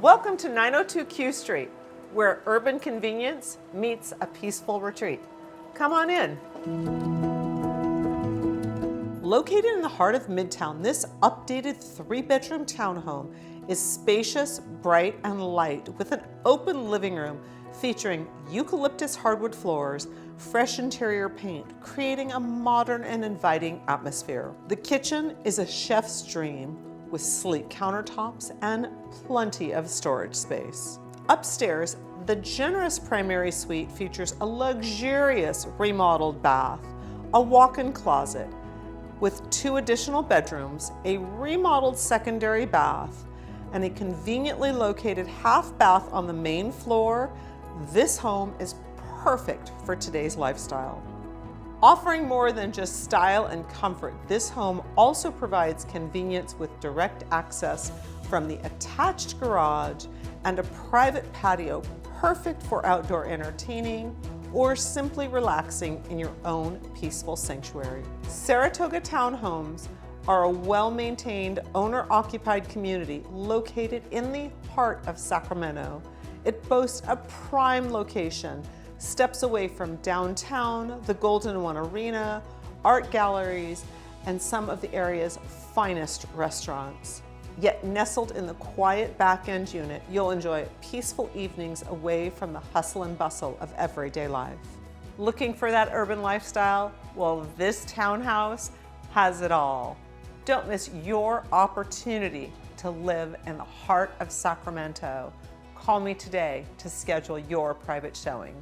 Welcome to 902 Q Street, where urban convenience meets a peaceful retreat. Come on in. Located in the heart of Midtown, this updated 3-bedroom townhome is spacious, bright, and light with an open living room featuring eucalyptus hardwood floors, fresh interior paint, creating a modern and inviting atmosphere. The kitchen is a chef's dream with sleek countertops and plenty of storage space. Upstairs, the generous primary suite features a luxurious remodeled bath, a walk-in closet with 2 additional bedrooms, a remodeled secondary bath, and a conveniently located half bath on the main floor. This home is perfect for today's lifestyle. Offering more than just style and comfort, this home also provides convenience with direct access from the attached garage and a private patio, perfect for outdoor entertaining or simply relaxing in your own peaceful sanctuary. Saratoga Townhomes are a well-maintained, owner-occupied community located in the heart of Sacramento. It boasts a prime location, steps away from downtown, the Golden One Arena, art galleries, and some of the area's finest restaurants. Yet nestled in the quiet back-end unit, you'll enjoy peaceful evenings away from the hustle and bustle of everyday life. Looking for that urban lifestyle? Well, this townhouse has it all. Don't miss your opportunity to live in the heart of Sacramento. Call me today to schedule your private showing.